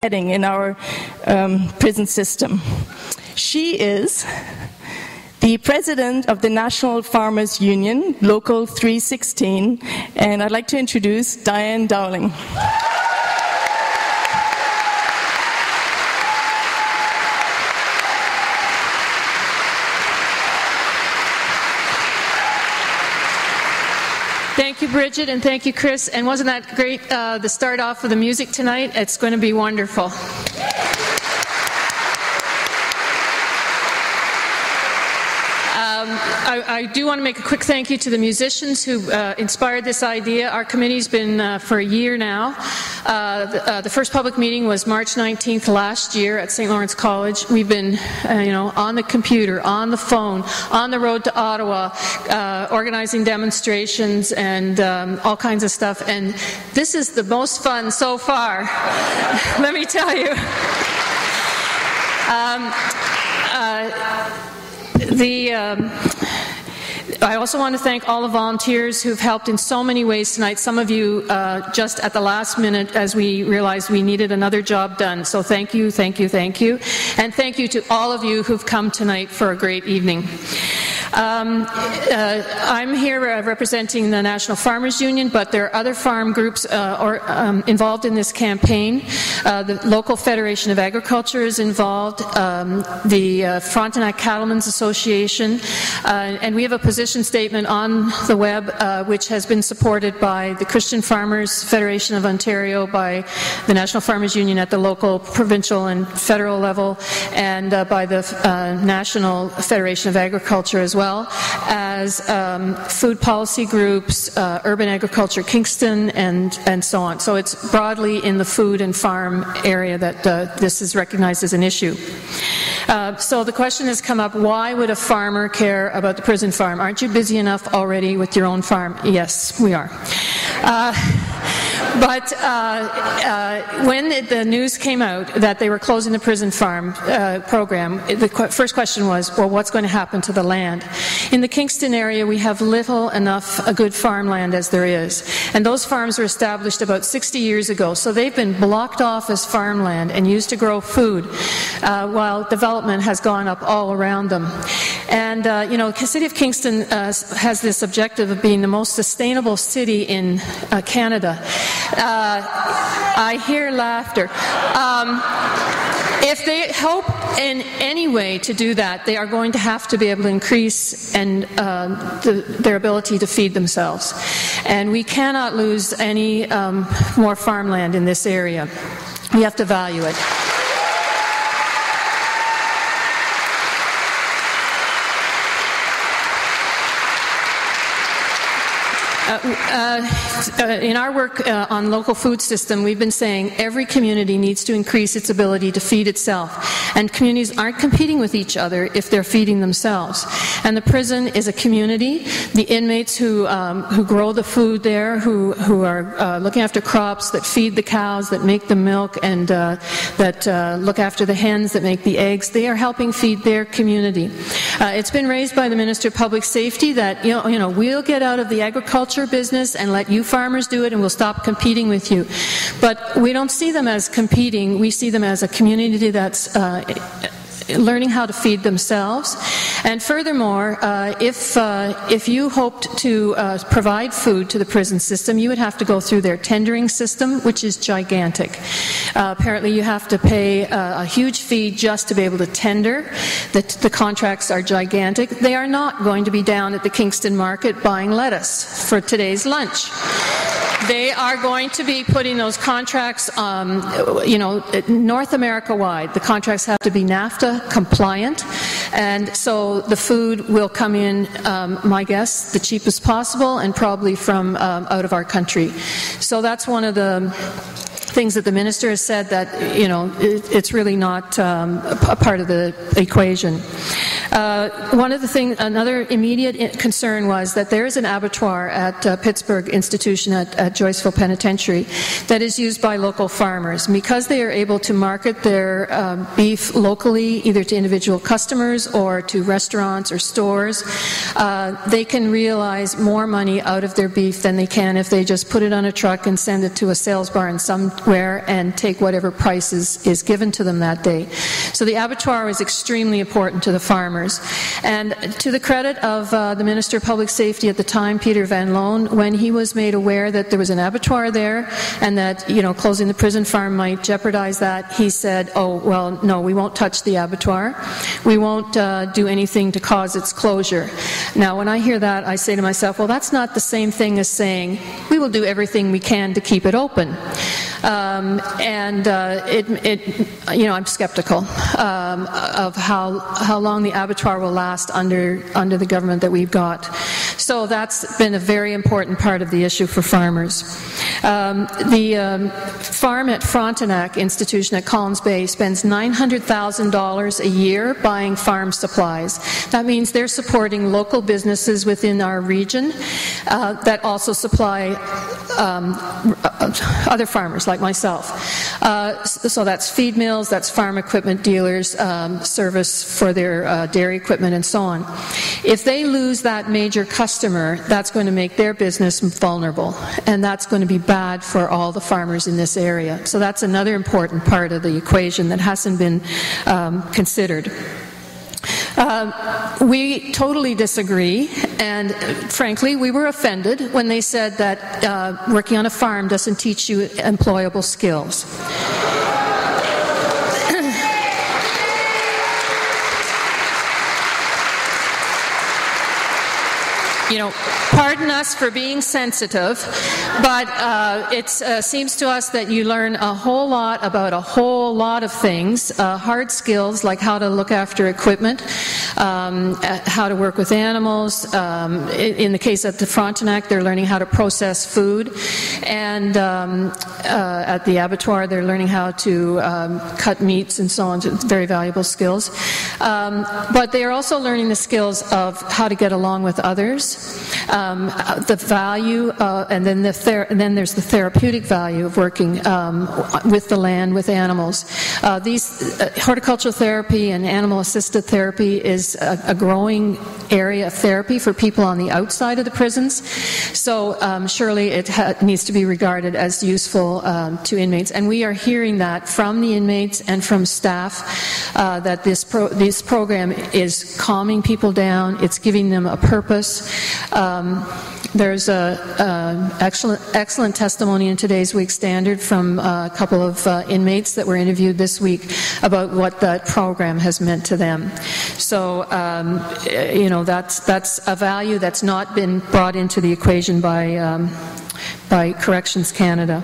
heading in our prison system. She is the president of the National Farmers Union, Local 316, and I'd like to introduce Dianne Dowling. Thank you, Bridget, and thank you, Chris. And wasn't that great, the start off with the music tonight? It's going to be wonderful. I do want to make a quick thank you to the musicians who inspired this idea. Our committee's been for a year now. The first public meeting was March 19th last year at St. Lawrence College. We've been, on the computer, on the phone, on the road to Ottawa, organizing demonstrations and all kinds of stuff. And this is the most fun so far, let me tell you. I also want to thank all the volunteers who've helped in so many ways tonight. Some of you just at the last minute as we realized we needed another job done. So thank you, thank you, thank you. And thank you to all of you who've come tonight for a great evening. I'm here representing the National Farmers Union, but there are other farm groups involved in this campaign. The local Federation of Agriculture is involved, the Frontenac Cattlemen's Association, and we have a position statement on the web which has been supported by the Christian Farmers Federation of Ontario, by the National Farmers Union at the local, provincial and federal level, and by the National Federation of Agriculture as well as food policy groups, Urban Agriculture Kingston, and so on. So it's broadly in the food and farm area that this is recognized as an issue. So the question has come up, why would a farmer care about the prison farm? Aren't you busy enough already with your own farm? Yes, we are. But when the news came out that they were closing the prison farm program, the first question was, well, what's going to happen to the land? In the Kingston area, we have enough good farmland as there is. And those farms were established about 60 years ago. So they've been blocked off as farmland and used to grow food while development has gone up all around them. And, the city of Kingston has this objective of being the most sustainable city in Canada. I hear laughter. If they hope in any way to do that, they are going to have to be able to increase their ability to feed themselves. And we cannot lose any more farmland in this area. We have to value it. In our work on local food system, we've been saying every community needs to increase its ability to feed itself. And communities aren't competing with each other if they're feeding themselves. And the prison is a community. The inmates who grow the food there, who are looking after crops, that feed the cows, that make the milk, and that look after the hens, that make the eggs, they are helping feed their community. It's been raised by the Minister of Public Safety that, we'll get out of the agriculture business and let you farmers do it, and we'll stop competing with you. But we don't see them as competing. We see them as a community that's learning how to feed themselves. And furthermore, if you hoped to provide food to the prison system, you would have to go through their tendering system, which is gigantic. Apparently you have to pay a huge fee just to be able to tender. The contracts are gigantic. They are not going to be down at the Kingston market buying lettuce for today's lunch. They are going to be putting those contracts, North America-wide. The contracts have to be NAFTA compliant, and so the food will come in, my guess, the cheapest possible, and probably from out of our country. So that's one of the things that the minister has said, that it's really not a part of the equation. Another immediate concern was that there is an abattoir at Pittsburgh Institution at Joyceville Penitentiary that is used by local farmers. Because they are able to market their beef locally, either to individual customers or to restaurants or stores, they can realize more money out of their beef than they can if they just put it on a truck and send it to a sales bar in some where and take whatever price is given to them that day. So the abattoir is extremely important to the farmers. And to the credit of the Minister of Public Safety at the time, Peter Van Loan, when he was made aware that there was an abattoir there and that, you know, closing the prison farm might jeopardize that, he said, oh, well, no, we won't touch the abattoir. We won't do anything to cause its closure. Now, when I hear that, I say to myself, well, that's not the same thing as saying we will do everything we can to keep it open. You know, I'm skeptical of how long the abattoir will last under the government that we've got. So that's been a very important part of the issue for farmers. The farm at Frontenac Institution at Collins Bay spends $900,000 a year buying farm supplies. That means they're supporting local businesses within our region that also supply other farmers like myself. So that's feed mills, that's farm equipment dealers, service for their dairy equipment and so on. If they lose that major customer, that's going to make their business vulnerable, and that's going to be bad for all the farmers in this area. So that's another important part of the equation that hasn't been considered. We totally disagree, and frankly, we were offended when they said that working on a farm doesn't teach you employable skills. You know, pardon us for being sensitive, but it seems to us that you learn a whole lot about a whole lot of things, hard skills like how to look after equipment, how to work with animals. In the case of the Frontenac, they're learning how to process food, and at the abattoir, they're learning how to cut meats and so on. So very valuable skills. But they are also learning the skills of how to get along with others. The value, and then there's the therapeutic value of working with the land, with animals. These horticultural therapy and animal-assisted therapy is a growing area of therapy for people on the outside of the prisons. So surely it needs to be regarded as useful to inmates, and we are hearing that from the inmates and from staff that this program is calming people down. It's giving them a purpose. There's excellent testimony in today's Week Standard from a couple of inmates that were interviewed this week about what that program has meant to them. So, you know, that's a value that's not been brought into the equation by Corrections Canada.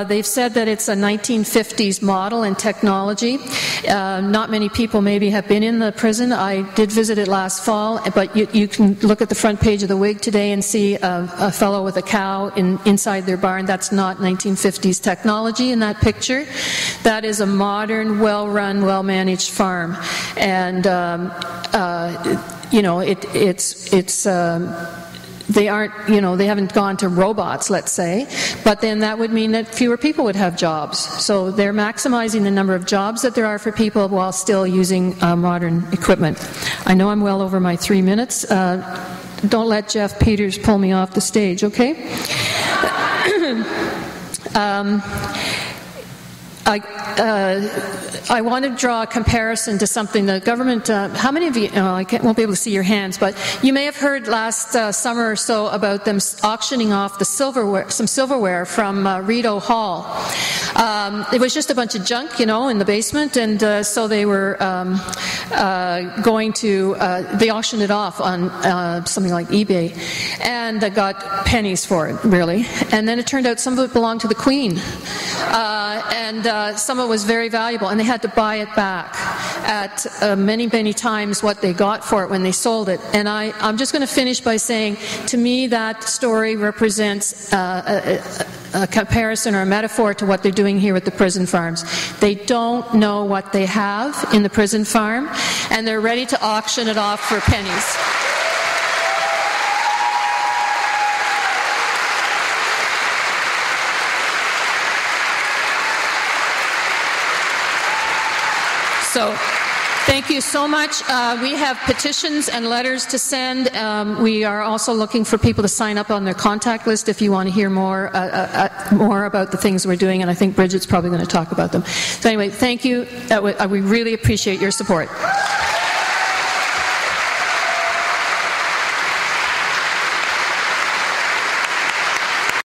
They've said that it's a 1950s model and technology. Not many people maybe have been in the prison. I did visit it last fall, but you can look at the front page of the Whig today and see a fellow with a cow inside their barn. That's not 1950s technology in that picture. That is a modern, well-run, well-managed farm. And, you know, they aren't, you know, they haven't gone to robots, let's say, but then that would mean that fewer people would have jobs. So they're maximizing the number of jobs that there are for people while still using modern equipment. I know I'm well over my 3 minutes. Don't let Jeff Peters pull me off the stage, okay? I want to draw a comparison to something the government, how many of you, won't be able to see your hands, but you may have heard last summer or so about them auctioning off the some silverware from Rideau Hall. It was just a bunch of junk, you know, in the basement, and so they were they auctioned it off on something like eBay, and they got pennies for it, really. And then it turned out some of it belonged to the Queen, and some of it was very valuable, and they had to buy it back at many, many times what they got for it when they sold it. And I'm just going to finish by saying, to me, that story represents a comparison or a metaphor to what they're doing here with the prison farms. They don't know what they have in the prison farm, and they're ready to auction it off for pennies. So Thank you so much. We have petitions and letters to send. We are also looking for people to sign up on their contact list if you want to hear more about the things we're doing, and I think Bridget's probably going to talk about them. So anyway, thank you. We really appreciate your support.